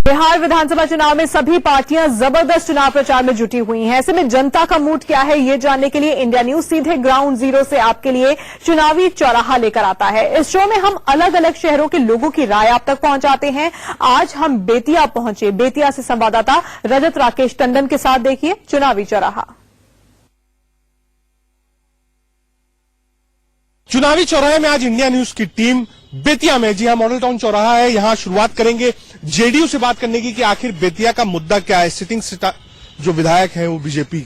बिहार विधानसभा चुनाव में सभी पार्टियां जबरदस्त चुनाव प्रचार में जुटी हुई हैं। ऐसे में जनता का मूड क्या है, ये जानने के लिए इंडिया न्यूज सीधे ग्राउंड जीरो से आपके लिए चुनावी चौराहा लेकर आता है। इस शो में हम अलग अलग शहरों के लोगों की राय आप तक पहुंचाते हैं। आज हम बेतिया पहुंचे। बेतिया से संवाददाता रजत राकेश टंडन के साथ देखिए चुनावी चौराहा। चुनावी चौराहे में आज इंडिया न्यूज की टीम बेतिया में, जी हां, मॉडल टाउन चौराहा है। यहां शुरुआत करेंगे जेडीयू से बात करने की कि आखिर बेतिया का मुद्दा क्या है। सिटिंग जो विधायक हैं वो बीजेपी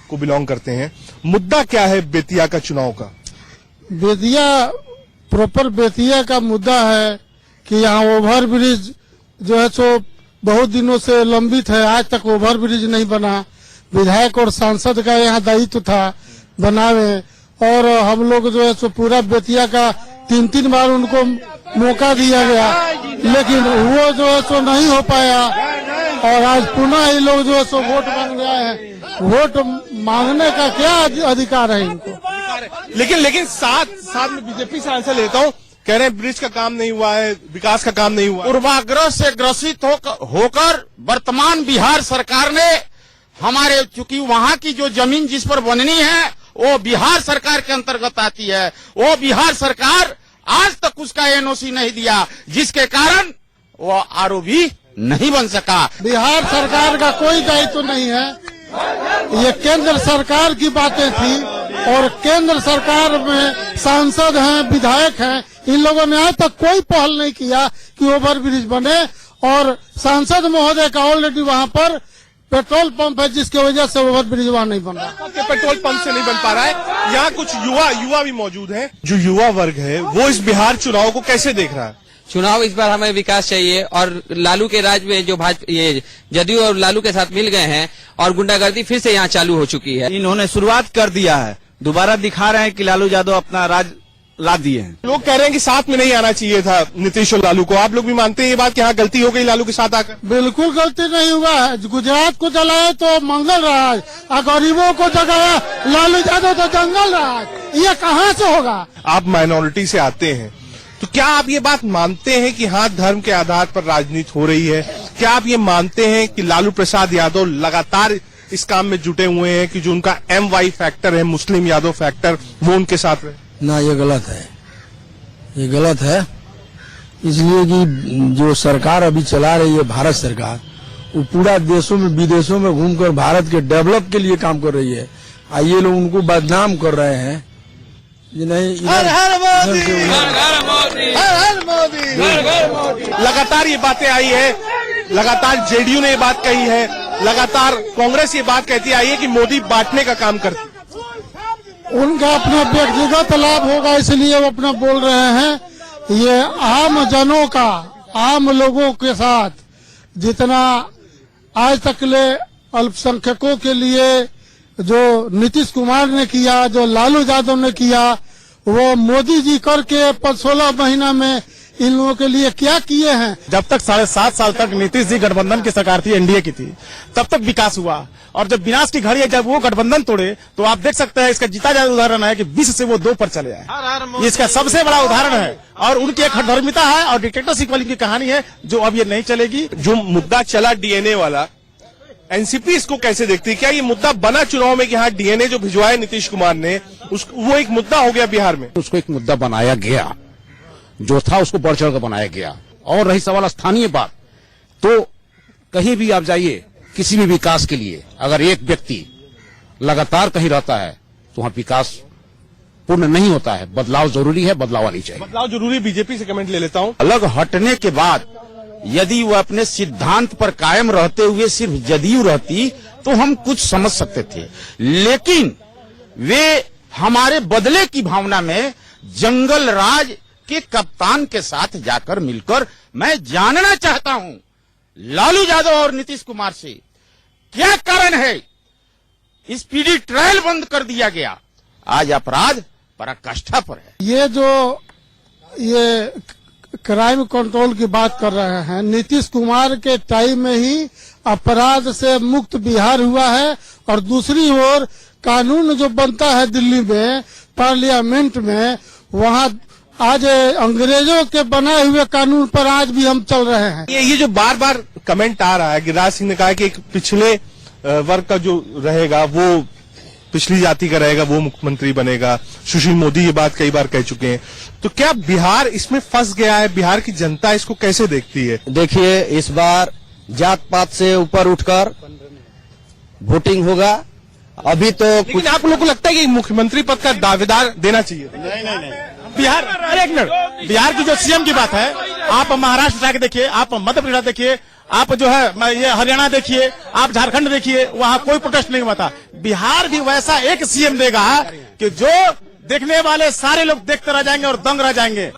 को बिलोंग करते हैं। मुद्दा क्या है बेतिया का चुनाव का? बेतिया प्रॉपर बेतिया का मुद्दा है कि यहाँ ओवर ब्रिज जो है सो बहुत दिनों से लंबित है, आज तक ओवर ब्रिज नहीं बना। विधायक और सांसद का यहाँ दायित्व था बनावे, और हम लोग जो है सो पूरा बेतिया का 3-3 बार उनको मौका दिया गया, लेकिन वो जो है सो नहीं हो पाया। और आज पुनः ये लोग जो है सो वोट मांग रहे हैं। वोट मांगने का क्या अधिकार है इनको? लेकिन साथ में बीजेपी से आंसर लेता हूं, कह रहे हैं ब्रिज का काम नहीं हुआ है, विकास का काम नहीं हुआ। पूर्वाग्रह से ग्रसित होकर वर्तमान बिहार सरकार ने हमारे, चूंकि वहां की जो जमीन जिस पर बननी है वो बिहार सरकार के अंतर्गत आती है, वो बिहार सरकार आज तक उसका एनओसी नहीं दिया, जिसके कारण वो आरओबी नहीं बन सका। बिहार सरकार का कोई दायित्व नहीं है, ये केंद्र सरकार की बातें थी, और केंद्र सरकार में सांसद हैं, विधायक हैं, इन लोगों ने आज तक कोई पहल नहीं किया कि ओवर ब्रिज बने। और सांसद महोदय का ऑलरेडी वहां पर पेट्रोल पंप है, जिसकी वजह से ओवर ब्रिज वहां नहीं बन रहा। पेट्रोल पंप से नहीं बन पा रहा है। यहाँ कुछ युवा भी मौजूद हैं। जो युवा वर्ग है वो इस बिहार चुनाव को कैसे देख रहा है? चुनाव इस बार हमें विकास चाहिए, और लालू के राज में जो ये जदयू और लालू के साथ मिल गए हैं और गुंडागर्दी फिर से यहाँ चालू हो चुकी है। इन्होंने शुरुआत कर दिया है, दोबारा दिखा रहे हैं कि लालू यादव अपना राज ला दिए हैं। लोग कह रहे हैं कि साथ में नहीं आना चाहिए था नीतीश और लालू को। आप लोग भी मानते हैं ये बात कि हाँ गलती हो गई लालू के साथ आकर? बिल्कुल गलती नहीं हुआ है। गुजरात को जलाया तो मंगल राज, और गरीबों को जगाया लालू यादव तो जंगल राज। ये कहाँ से होगा? आप माइनॉरिटी से आते हैं, तो क्या आप ये बात मानते हैं कि हाँ धर्म के आधार पर राजनीति हो रही है? क्या आप ये मानते हैं कि लालू प्रसाद यादव लगातार इस काम में जुटे हुए हैं कि जो उनका MY फैक्टर है, मुस्लिम यादव फैक्टर, वो उनके साथ रहे? ना, ये गलत है, ये गलत है। इसलिए कि जो सरकार अभी चला रही है भारत सरकार, वो पूरा देशों में विदेशों में घूमकर भारत के डेवलप के लिए काम कर रही है। ये लोग उनको बदनाम कर रहे हैं। नहीं, हर हर मोदी। लगातार ये बातें आई है, लगातार जेडीयू ने ये बात कही है, लगातार कांग्रेस ये बात कहती आई है कि मोदी बांटने का काम करती है। उनका अपना व्यक्तिगत लाभ होगा, इसलिए वो अपना बोल रहे हैं। ये आम जनों का, आम लोगों के साथ जितना आज तक ले अल्पसंख्यकों के लिए जो नीतीश कुमार ने किया, जो लालू यादव ने किया, वो मोदी जी करके 16 महीना में इन लोगों के लिए क्या किए हैं? जब तक 7.5 साल तक नीतीश जी गठबंधन की सरकार थी, एनडीए की थी, तब तक विकास हुआ। और जब विनाश की घड़ी है, जब वो गठबंधन तोड़े, तो आप देख सकते हैं इसका जीता जाता उदाहरण है कि 20 से वो 2 पर चले आए। इसका सबसे बड़ा उदाहरण है। और उनकी एक हठधर्मिता है और डिक्टेटरशिप वाली की कहानी है, जो अब ये नहीं चलेगी। जो मुद्दा चला डीएनए वाला, एनसीपी इसको कैसे देखती है? क्या ये मुद्दा बना चुनाव में कि हाँ डीएनए जो भिजवाए नीतीश कुमार ने, वो एक मुद्दा हो गया बिहार में? उसको एक मुद्दा बनाया गया, जो था उसको बढ़ चढ़ कर बनाया गया। और रही सवाल स्थानीय बात, तो कहीं भी आप जाइए, किसी भी विकास के लिए अगर एक व्यक्ति लगातार कहीं रहता है तो वहां विकास पूर्ण नहीं होता है। बदलाव जरूरी है, बदलाव आनी चाहिए। बदलाव जरूरी। बीजेपी से कमेंट ले लेता हूं। अलग हटने के बाद यदि वो अपने सिद्धांत पर कायम रहते हुए सिर्फ जदयू रहती तो हम कुछ समझ सकते थे, लेकिन वे हमारे बदले की भावना में जंगल राज के कप्तान के साथ जाकर मिलकर, मैं जानना चाहता हूं लालू यादव और नीतीश कुमार से क्या कारण है स्पीडी ट्रायल बंद कर दिया गया। आज अपराध पराकाष्ठा पर है। ये क्राइम कंट्रोल की बात कर रहे हैं। नीतीश कुमार के टाइम में ही अपराध से मुक्त बिहार हुआ है, और दूसरी ओर कानून जो बनता है दिल्ली में पार्लियामेंट में, वहाँ आज अंग्रेजों के बनाए हुए कानून पर आज भी हम चल रहे हैं। ये जो बार बार कमेंट आ रहा है। गिरिराज सिंह ने कहा कि एक पिछले वर्ग का जो रहेगा वो पिछली जाति का रहेगा वो मुख्यमंत्री बनेगा। सुशील मोदी ये बात कई बार कह चुके हैं। तो क्या बिहार इसमें फंस गया है? बिहार की जनता इसको कैसे देखती है? देखिए, इस बार जात पात से ऊपर उठकर वोटिंग होगा। अभी तो लेकिन आप लोगों को लगता है कि मुख्यमंत्री पद का दावेदार देना चाहिए? नहीं। बिहार, अरे एक मिनट, बिहार की जो सीएम की बात है, आप महाराष्ट्र उठा के देखिए, आप मध्य प्रदेश देखिए, आप जो है ये हरियाणा देखिए, आप झारखंड देखिए, वहाँ कोई प्रोटेस्ट नहीं हुआ था। बिहार भी वैसा एक सीएम देगा कि जो देखने वाले सारे लोग देखते रह जाएंगे और दंग रह जाएंगे।